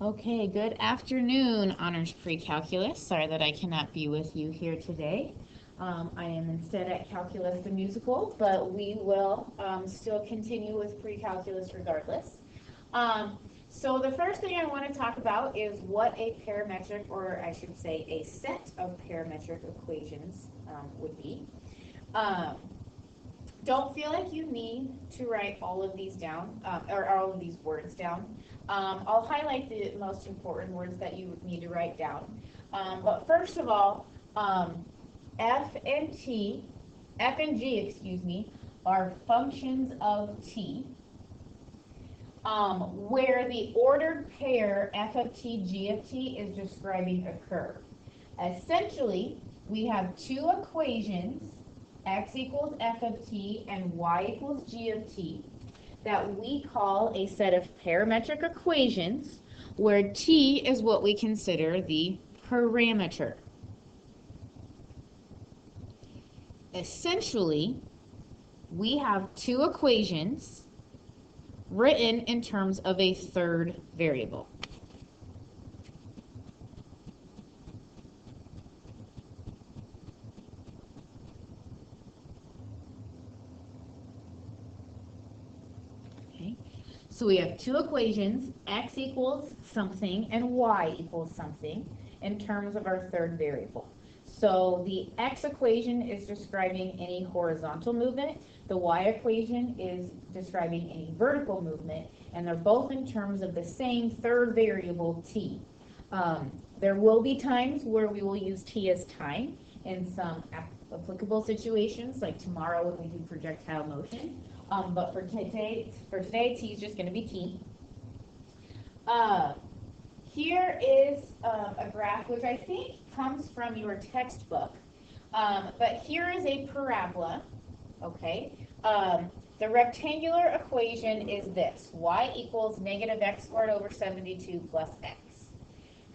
Okay, good afternoon, Honors Pre-Calculus. Sorry that I cannot be with you here today. I am instead at Calculus the Musical, but we will still continue with Pre-Calculus regardless. So the first thing I want to talk about is what a parametric, or I should say a set of parametric equations would be. Don't feel like you need to write all of these down, or all of these words down. I'll highlight the most important words that you need to write down. But first of all, F and G, excuse me, are functions of T, where the ordered pair F of T, G of T is describing a curve. Essentially, we have two equations, x equals f of t and y equals g of t, that we call a set of parametric equations where t is what we consider the parameter. Essentially, we have two equations written in terms of a third variable. So we have two equations, x equals something and y equals something, in terms of our third variable. So the x equation is describing any horizontal movement, the y equation is describing any vertical movement, and they're both in terms of the same third variable, t. There will be times where we will use t as time in some applicable situations, like tomorrow when we do projectile motion. But for today, t is just going to be t. Here is a graph which I think comes from your textbook. But here is a parabola, okay? The rectangular equation is this: y equals negative x squared over 72 plus x.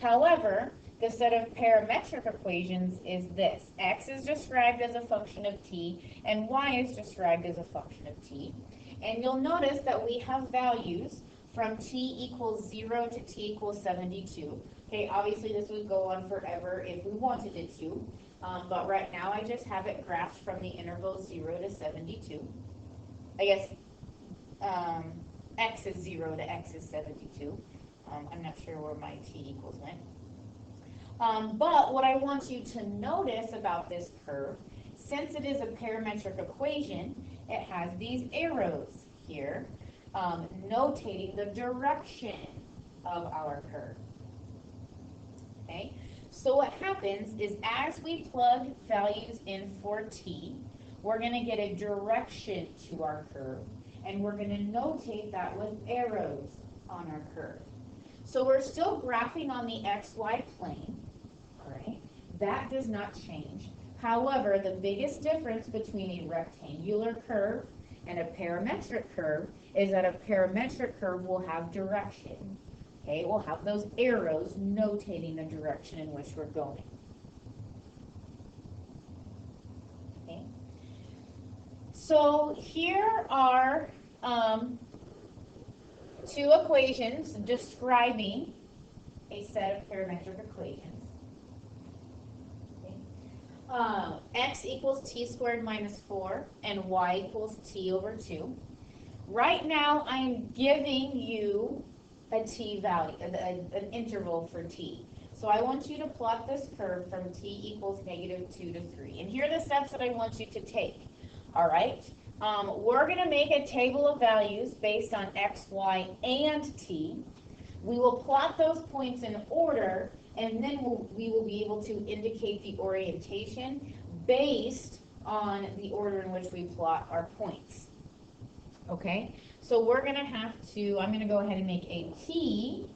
However, the set of parametric equations is this: x is described as a function of t, and y is described as a function of t. And you'll notice that we have values from t equals 0 to t equals 72. Okay, obviously this would go on forever if we wanted it to, but right now I just have it graphed from the interval 0 to 72. I guess x is 0 to x is 72. I'm not sure where my t equals went. But what I want you to notice about this curve, since it is a parametric equation, it has these arrows here notating the direction of our curve. Okay, so what happens is as we plug values in for t, we're going to get a direction to our curve, and we're going to notate that with arrows on our curve. So we're still graphing on the xy plane, all right? That does not change. However, the biggest difference between a rectangular curve and a parametric curve is that a parametric curve will have direction. Okay, we'll have those arrows notating the direction in which we're going. Okay. So here are two equations describing a set of parametric equations. X equals t squared minus 4 and y equals t over 2. Right now, I'm giving you a t value, an interval for t. So I want you to plot this curve from t equals negative 2 to 3. And here are the steps that I want you to take. All right? We're going to make a table of values based on x, y, and t. We will plot those points in order, and then we will be able to indicate the orientation based on the order in which we plot our points. Okay, so we're going to have to, I'm going to go ahead and make a t,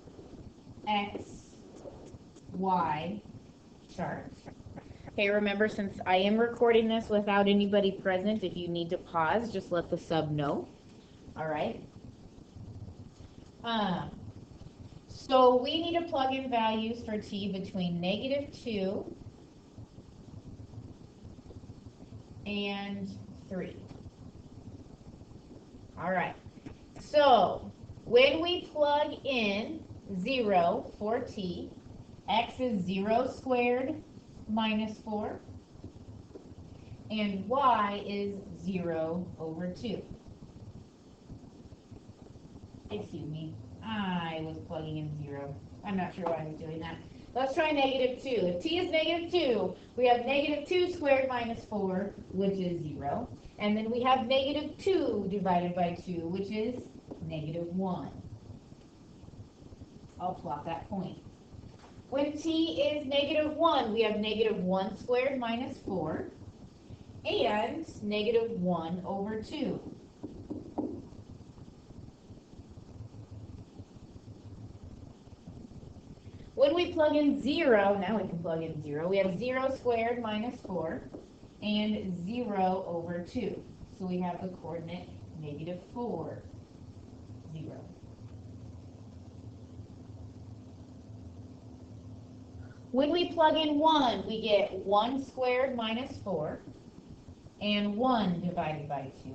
x, y chart. Okay, remember, since I am recording this without anybody present, if you need to pause, just let the sub know. All right. So we need to plug in values for t between negative 2 and 3. All right. So when we plug in 0 for t. X is 0 squared minus 4. And y is 0 over 2. Excuse me, I was plugging in 0. I'm not sure why I was doing that. Let's try negative 2. If t is negative 2, we have negative 2 squared minus 4, which is 0. And then we have negative 2 divided by 2, which is negative 1. I'll plot that point. When t is negative 1, we have negative 1 squared minus 4 and negative 1 over 2. When we plug in 0, now we can plug in 0, we have 0 squared minus 4 and 0 over 2. So we have the coordinate negative 4, 0. When we plug in 1, we get 1 squared minus 4 and 1 divided by 2.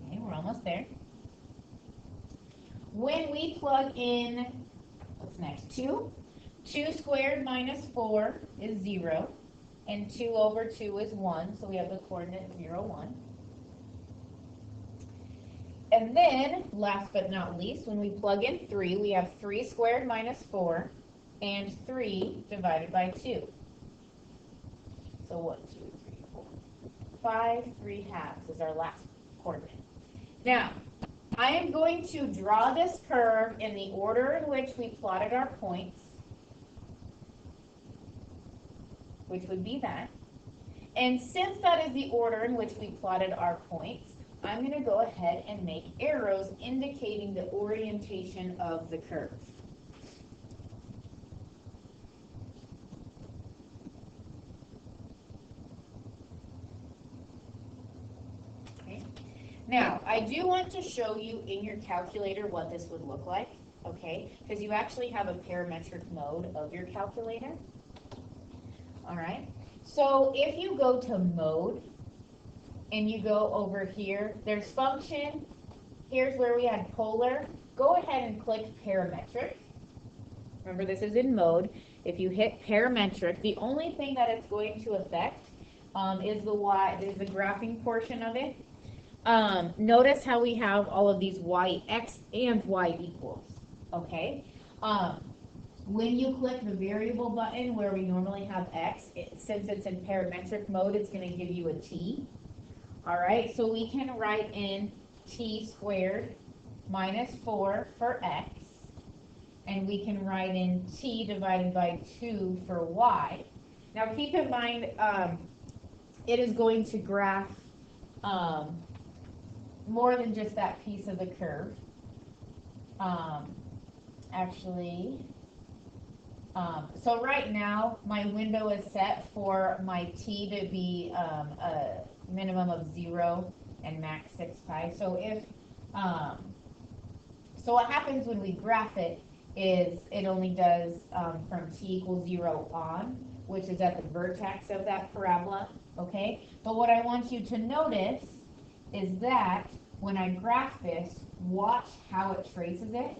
Okay, we're almost there. When we plug in, what's next, 2? 2 squared minus 4 is 0, and 2 over 2 is 1, so we have the coordinate 0, 1. And then, last but not least, when we plug in 3, we have 3 squared minus 4, and 3 divided by 2. So 1, 2, 3, 4, 5, 3 halves is our last coordinate. Now, I am going to draw this curve in the order in which we plotted our points, which would be that. And since that is the order in which we plotted our points, I'm going to go ahead and make arrows indicating the orientation of the curve. Now, I do want to show you in your calculator what this would look like, okay? Because you actually have a parametric mode of your calculator. All right? So if you go to mode and you go over here, there's function. Here's where we had polar. Go ahead and click parametric. Remember, this is in mode. If you hit parametric, the only thing that it's going to affect is the graphing portion of it. Notice how we have all of these x and y equals, okay? When you click the variable button where we normally have x, since it's in parametric mode, it's going to give you a t. All right, so we can write in t squared minus 4 for x, and we can write in t divided by 2 for y. Now keep in mind, it is going to graph more than just that piece of the curve. So right now, my window is set for my t to be a minimum of 0 and max 6 pi. So so what happens when we graph it is it only does from t equals 0 on, which is at the vertex of that parabola, okay? But what I want you to notice is that when I graph this, watch how it traces it.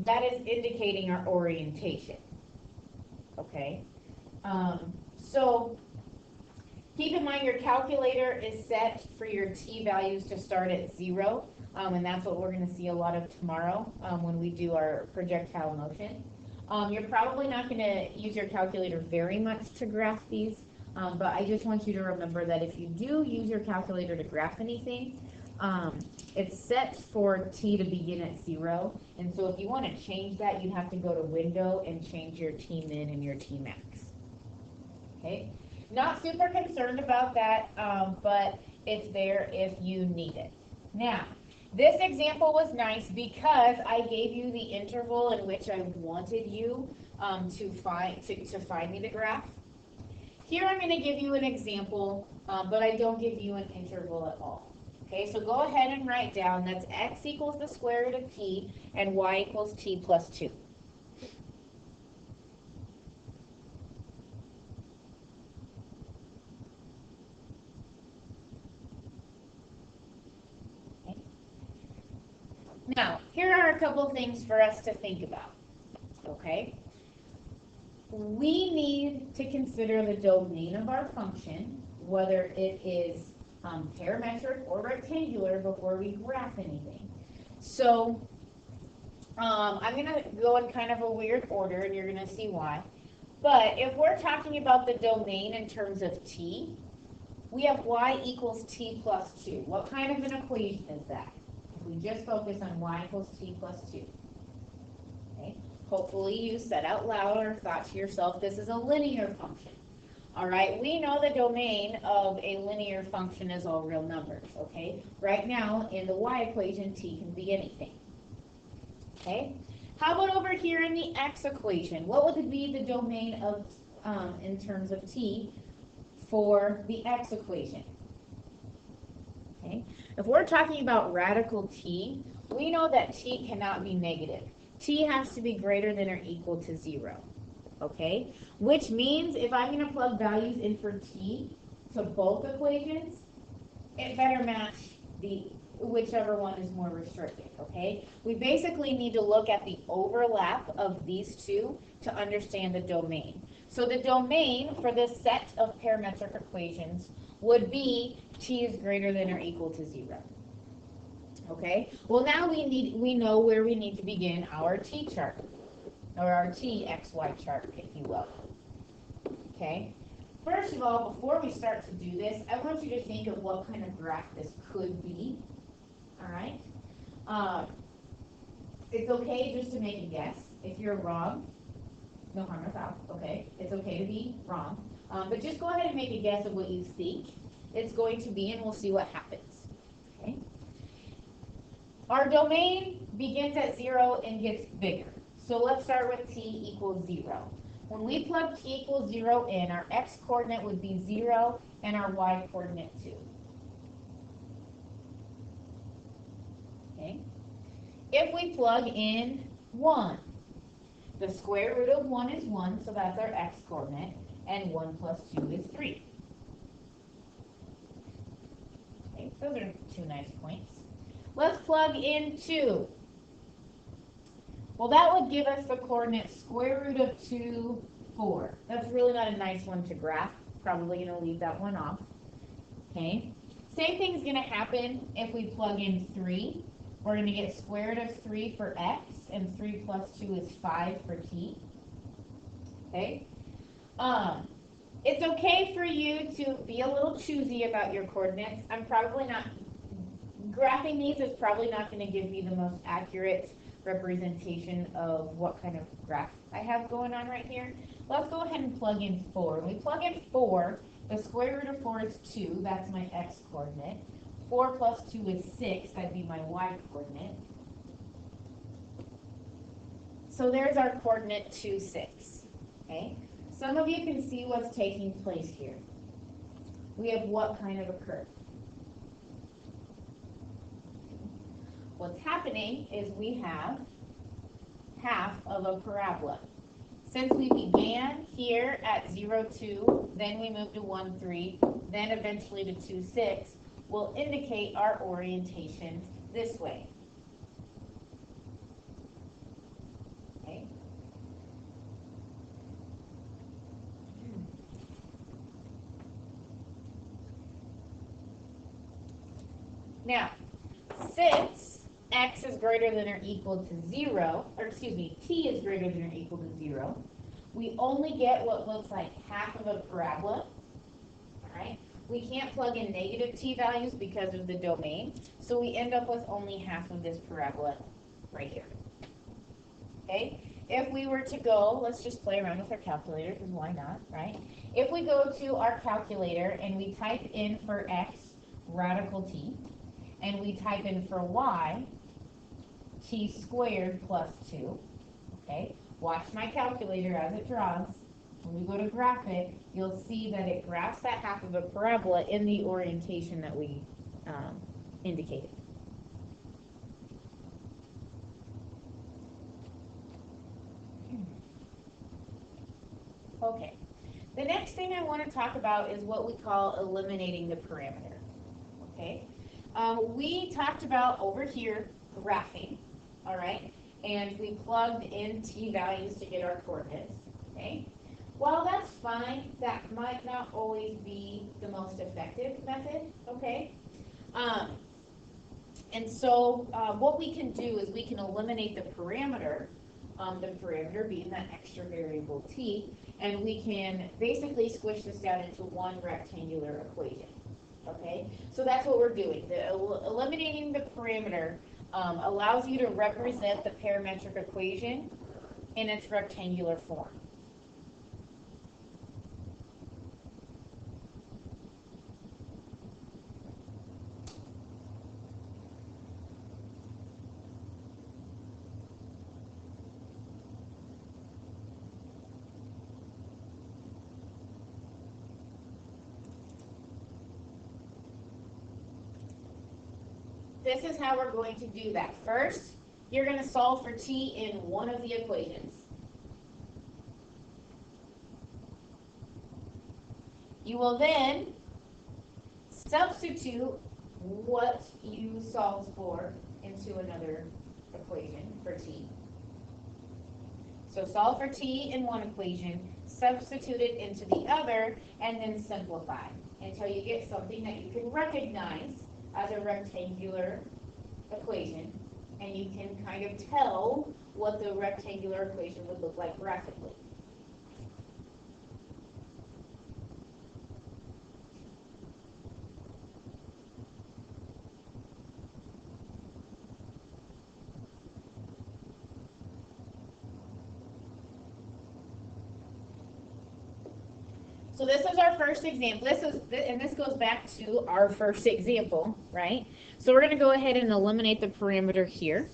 That is indicating our orientation, okay? So keep in mind your calculator is set for your t values to start at 0, and that's what we're going to see a lot of tomorrow when we do our projectile motion. You're probably not going to use your calculator very much to graph these, but I just want you to remember that if you do use your calculator to graph anything, it's set for t to begin at 0, and so if you want to change that, you'd have to go to Window and change your t min and your t max. Okay, not super concerned about that, but it's there if you need it. Now, this example was nice because I gave you the interval in which I wanted you to find me the graph. Here I'm going to give you an example, but I don't give you an interval at all. Okay, so go ahead and write down that's x equals the square root of t and y equals t plus 2. Okay. Now, here are a couple things for us to think about, okay? We need to consider the domain of our function, whether it is parametric or rectangular, before we graph anything. So I'm going to go in kind of a weird order, and you're going to see why. But if we're talking about the domain in terms of t, we have y equals t plus 2. What kind of an equation is that? If we just focus on y equals t plus 2. Okay? Hopefully you said out loud or thought to yourself, this is a linear function. All right, we know the domain of a linear function is all real numbers, okay? Right now, in the y equation, t can be anything. Okay? How about over here in the x equation? What would be the domain of, in terms of t, for the x equation? Okay? If we're talking about radical t, we know that t cannot be negative. T has to be greater than or equal to 0. Okay? Which means if I'm going to plug values in for t to both equations, it better match the whichever one is more restricted, okay? We basically need to look at the overlap of these two to understand the domain. So the domain for this set of parametric equations would be t is greater than or equal to 0. Okay? Well, now we know where we need to begin our t chart, or our t xy chart, if you will. Okay? First of all, before we start to do this, I want you to think of what kind of graph this could be. All right? It's okay just to make a guess. If you're wrong, no harm, no foul. Okay? It's okay to be wrong. But just go ahead and make a guess of what you think it's going to be, and we'll see what happens. Okay? Our domain begins at 0 and gets bigger. So let's start with t equals 0. When we plug t equals 0 in, our x coordinate would be 0 and our y coordinate 2. Okay? If we plug in 1, the square root of 1 is 1, so that's our x coordinate, and 1 plus 2 is 3. Okay, those are 2 nice points. Let's plug in 2. Well, that would give us the coordinate square root of 2, 4. That's really not a nice one to graph. Probably going to leave that one off. Okay. Same thing is going to happen if we plug in 3. We're going to get square root of 3 for x, and 3 plus 2 is 5 for t. Okay. It's okay for you to be a little choosy about your coordinates. I'm probably not, graphing these is probably not going to give me the most accurate representation of what kind of graph I have going on right here. Let's go ahead and plug in 4. When we plug in 4, the square root of 4 is 2. That's my x coordinate. 4 plus 2 is 6. That'd be my y coordinate. So there's our coordinate 2, 6. Okay? Some of you can see what's taking place here. We have what kind of a curve? What's happening is we have half of a parabola. Since we began here at 0, 2, then we moved to 1, 3, then eventually to 2, 6, we'll indicate our orientation this way. Okay. Now, since x is greater than or equal to 0, or excuse me, t is greater than or equal to 0, we only get what looks like half of a parabola. All right? We can't plug in negative t values because of the domain, so we end up with only half of this parabola right here. Okay? If we were to go, let's just play around with our calculator, because why not, right? If we go to our calculator and we type in for x, radical t, and we type in for y, t squared plus 2, okay? Watch my calculator as it draws. When we go to graph it, you'll see that it graphs that half of a parabola in the orientation that we indicated. Okay. The next thing I want to talk about is what we call eliminating the parameter. Okay. We talked about over here graphing, all right? And we plugged in t values to get our coordinates, okay? While that's fine, that might not always be the most effective method, okay? And so what we can do is we can eliminate the parameter being that extra variable t, and we can basically squish this down into one rectangular equation. Okay, so that's what we're doing. Eliminating the parameter allows you to represent the parametric equation in its rectangular form. This is how we're going to do that. First, you're going to solve for t in one of the equations. You will then substitute what you solved for into another equation for t. So solve for t in one equation, substitute it into the other, and then simplify until you get something that you can recognize as a rectangular equation, and you can kind of tell what the rectangular equation would look like graphically. So this is our first example. This goes back to our first example, right? So we're going to go ahead and eliminate the parameter here.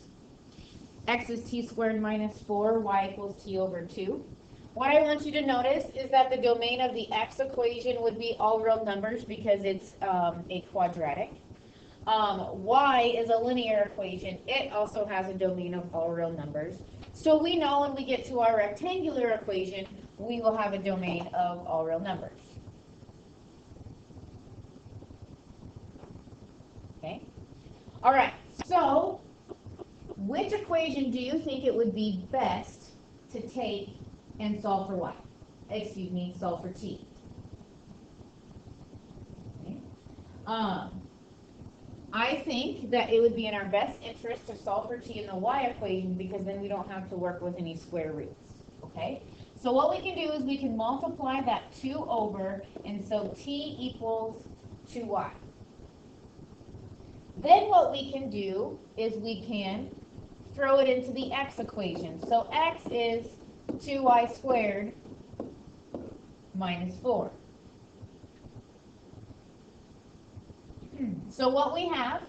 X is t squared minus 4, y equals t over 2. What I want you to notice is that the domain of the x equation would be all real numbers because it's a quadratic. Y is a linear equation. It also has a domain of all real numbers. So we know when we get to our rectangular equation, we will have a domain of all real numbers. Okay? All right, so which equation do you think it would be best to take and solve for y? Excuse me, solve for t. Okay. I think that it would be in our best interest to solve for t in the y equation because then we don't have to work with any square roots. Okay? So what we can do is we can multiply that 2 over, and so t equals 2y. Then what we can do is we can throw it into the x equation. So x is 2y squared minus 4. So what we have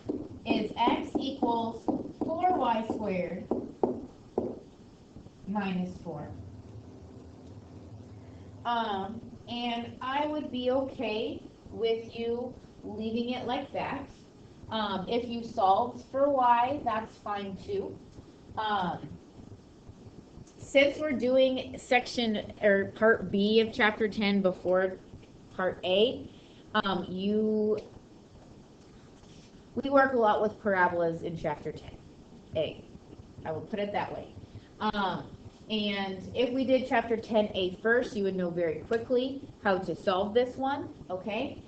is x equals 4y squared minus 4. And I would be okay with you leaving it like that. If you solved for y, that's fine too. Since we're doing section or part B of chapter 10 before part A, we work a lot with parabolas in chapter 10A. I will put it that way. And if we did chapter 10A first, you would know very quickly how to solve this one, okay?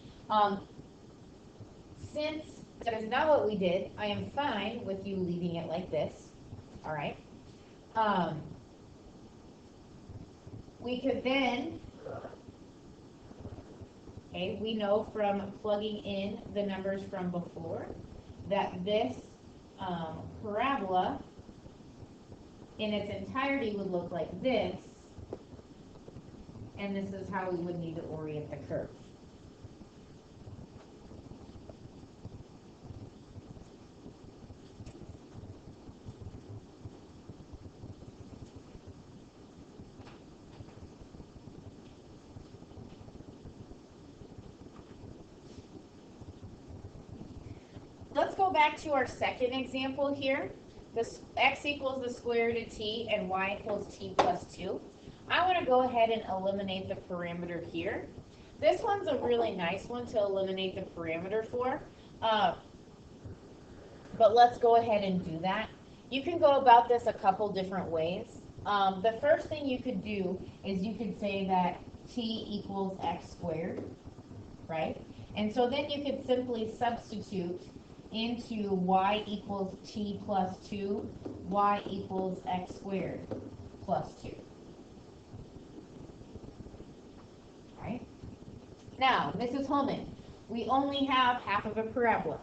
Since that is not what we did, I am fine with you leaving it like this, all right? We could then, okay, we know from plugging in the numbers from before that this parabola in its entirety would look like this, and this is how we would need to orient the curve. Let's go back to our second example here. This x equals the square root of t and y equals t plus 2. I want to go ahead and eliminate the parameter here. This one's a really nice one to eliminate the parameter for. but let's go ahead and do that. You can go about this a couple different ways. The first thing you could do is you could say that t equals x squared, right? And so then you could simply substitute into y equals t plus 2, y equals x squared plus 2. Right? Now, Mrs. Holman, we only have half of a parabola.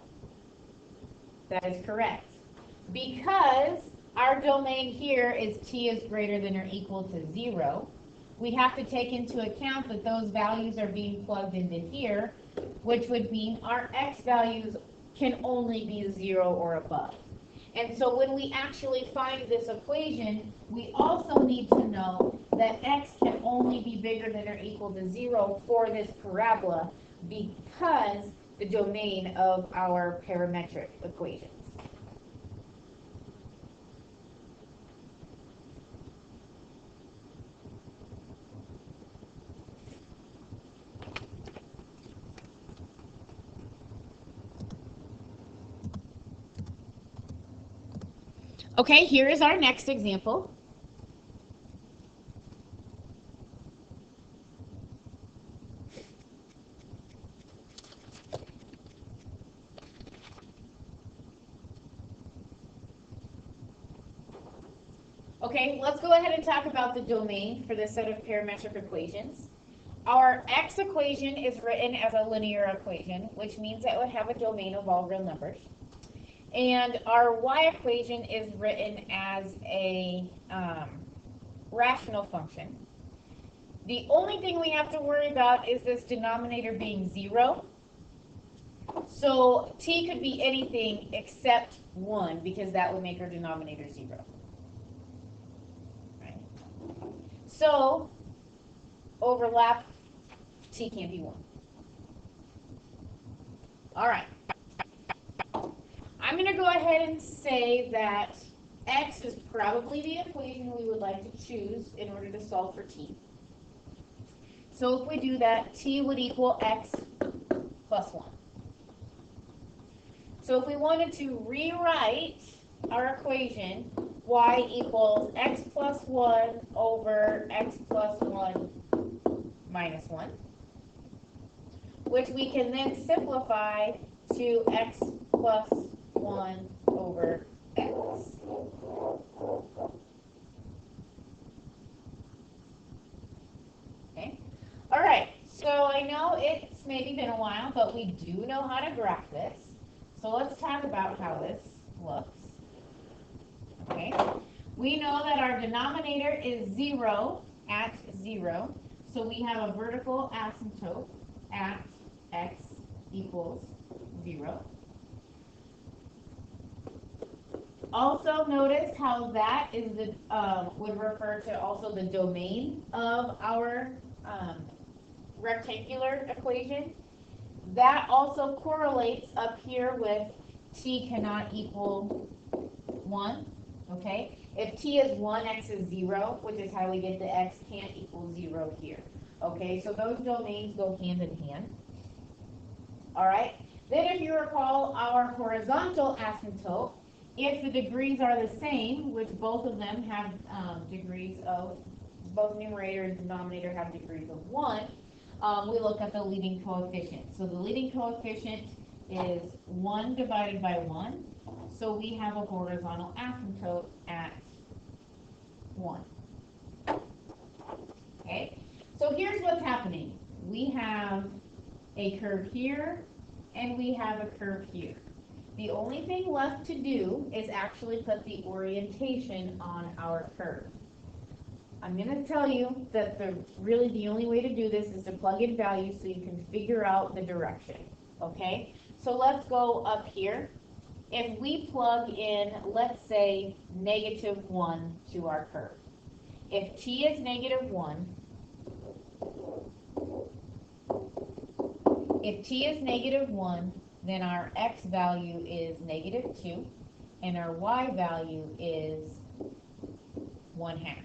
That is correct. Because our domain here is t is greater than or equal to 0, we have to take into account that those values are being plugged into here, which would mean our x values can only be 0 or above. And so when we actually find this equation, we also need to know that x can only be bigger than or equal to 0 for this parabola because the domain of our parametric equations. Okay, here is our next example. Okay, let's go ahead and talk about the domain for this set of parametric equations. Our x equation is written as a linear equation, which means it would have a domain of all real numbers. And our y equation is written as a rational function. The only thing we have to worry about is this denominator being 0. So t could be anything except 1 because that would make our denominator 0. Right? So overlap, t can't be 1. All right. I'm going to go ahead and say that x is probably the equation we would like to choose in order to solve for t. So if we do that, t would equal x plus 1. So if we wanted to rewrite our equation, y equals x plus 1 over x plus 1 minus 1, which we can then simplify to x plus 1 over x. Okay. All right. So I know it's maybe been a while, but we do know how to graph this. So let's talk about how this looks. Okay. We know that our denominator is 0 at 0. So we have a vertical asymptote at x equals 0. Also notice how that is the would refer to also the domain of our rectangular equation. That also correlates up here with t cannot equal 1. Okay, if t is 1, x is 0, which is how we get the x can't equal 0 here. Okay, so those domains go hand in hand. All right, then if you recall our horizontal asymptote, if the degrees are the same, which both of them have degrees of, both numerator and denominator have degrees of 1, we look at the leading coefficient. So the leading coefficient is 1 divided by 1. So we have a horizontal asymptote at 1. Okay, so here's what's happening. We have a curve here, and we have a curve here. The only thing left to do is actually put the orientation on our curve. I'm going to tell you that really the only way to do this is to plug in values so you can figure out the direction. Okay, so let's go up here. If we plug in, let's say, -1 to our curve. If t is -1, if t is -1, then our x value is -2, and our y value is 1/2.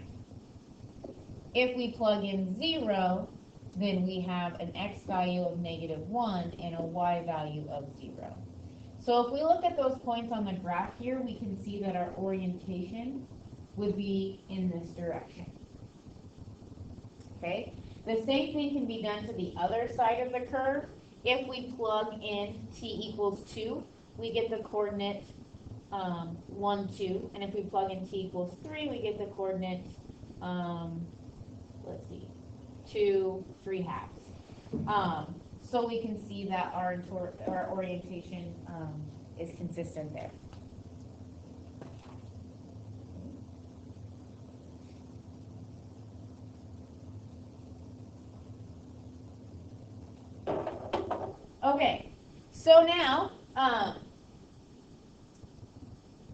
If we plug in 0, then we have an x value of -1 and a y value of 0. So if we look at those points on the graph here, we can see that our orientation would be in this direction. Okay? The same thing can be done to the other side of the curve. If we plug in t equals 2, we get the coordinate 1, 2. And if we plug in t equals 3, we get the coordinate, let's see, 2, 3 halves. So we can see that our orientation is consistent there. Okay, so now,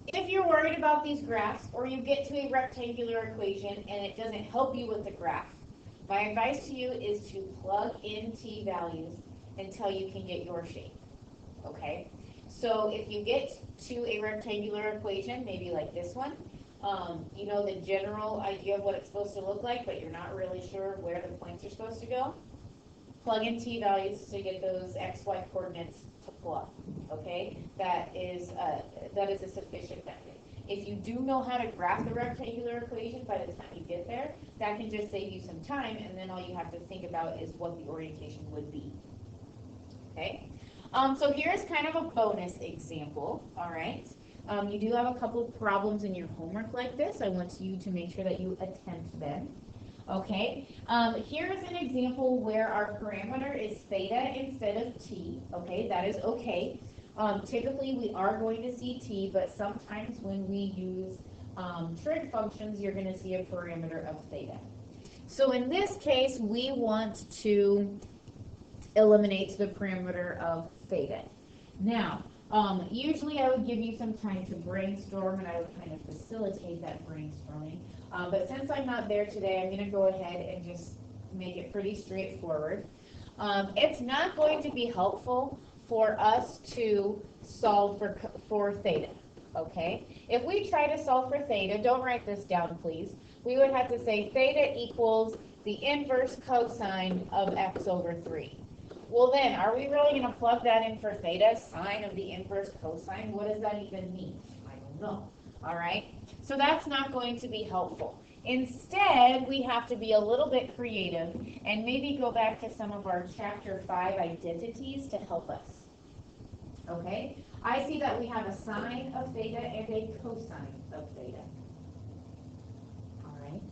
if you're worried about these graphs or you get to a rectangular equation and it doesn't help you with the graph, my advice to you is to plug in t values until you can get your shape, okay? So if you get to a rectangular equation, maybe like this one, you know the general idea of what it's supposed to look like, but you're not really sure where the points are supposed to go, plug in t values to get those x, y coordinates to plug, okay? That is a sufficient method. If you do know how to graph the rectangular equation by the time you get there, that can just save you some time, and then all you have to think about is what the orientation would be, okay? So here's kind of a bonus example, all right? You do have a couple problems in your homework like this. I want you to make sure that you attempt them. Okay, here is an example where our parameter is theta instead of t. Okay, that is okay. Typically, we are going to see t, but sometimes when we use trig functions, you're going to see a parameter of theta. So in this case, we want to eliminate the parameter of theta. Now, usually I would give you some time to brainstorm, and I would kind of facilitate that brainstorming. But since I'm not there today, I'm going to go ahead and just make it pretty straightforward. It's not going to be helpful for us to solve for theta, okay? If we try to solve for theta, don't write this down, please. We would have to say theta equals the inverse cosine of x over 3. Well then, are we really going to plug that in for theta, sine of the inverse cosine? What does that even mean? I don't know. All right? So that's not going to be helpful. Instead, we have to be a little bit creative and maybe go back to some of our Chapter 5 identities to help us. Okay? I see that we have a sine of theta and a cosine of theta. All right?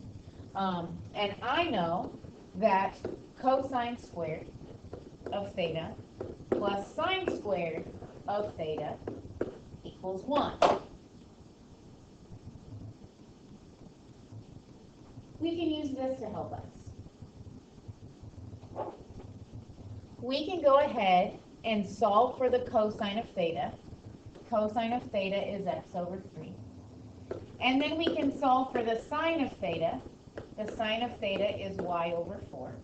And I know that cosine squared of theta plus sine squared of theta equals 1. We can use this to help us. We can go ahead and solve for the cosine of theta. Cosine of theta is x over 3. And then we can solve for the sine of theta. The sine of theta is y over 4.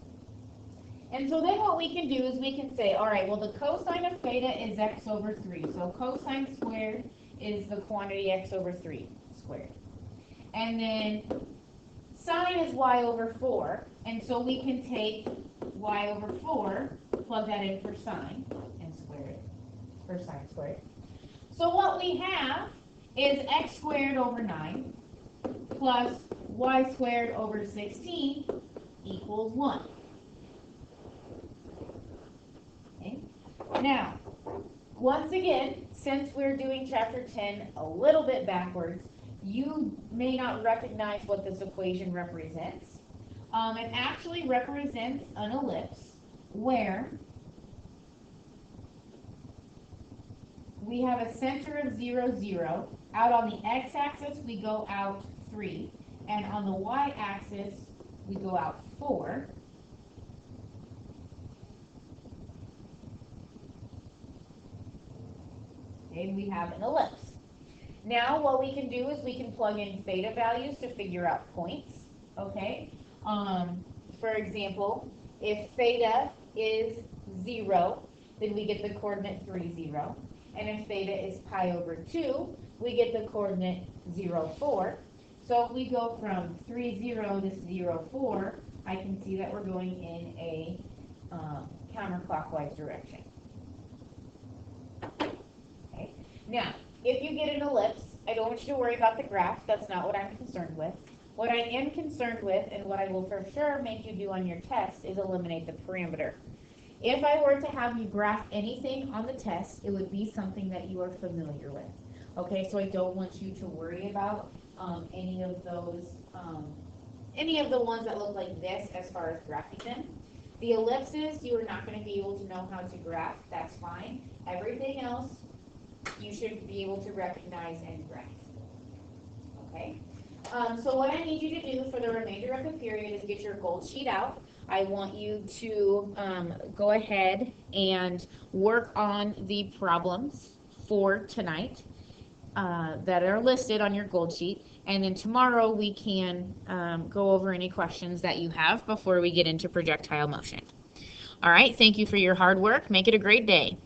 And so then what we can do is we can say, all right, well, the cosine of theta is x over 3. So cosine squared is the quantity x over 3 squared. And then sine is y over 4. And so we can take y over 4, plug that in for sine, and square it, for sine squared. So what we have is x squared over 9 plus y squared over 16 equals 1. Okay. Now, once again, since we're doing chapter 10 a little bit backwards, you may not recognize what this equation represents. It actually represents an ellipse where we have a center of 0, 0. Out on the x-axis, we go out 3. And on the y-axis, we go out 4. Okay, we have an ellipse. Now, what we can do is we can plug in theta values to figure out points. Okay? For example, if theta is 0, then we get the coordinate 3, 0. And if theta is pi over 2, we get the coordinate 0, 4. So if we go from 3, 0 to 0, 4, I can see that we're going in a counterclockwise direction. Okay. Now, if you get an ellipse, I don't want you to worry about the graph. That's not what I'm concerned with. What I am concerned with, and what I will for sure make you do on your test, is eliminate the parameter. If I were to have you graph anything on the test, it would be something that you are familiar with. Okay, so I don't want you to worry about any of those, any of the ones that look like this as far as graphing them. The ellipses, you are not going to be able to know how to graph. That's fine. Everything else, you should be able to recognize and graph. Okay? So what I need you to do for the remainder of the period is get your gold sheet out. I want you to go ahead and work on the problems for tonight that are listed on your gold sheet. And then tomorrow we can go over any questions that you have before we get into projectile motion. All right, thank you for your hard work. Make it a great day.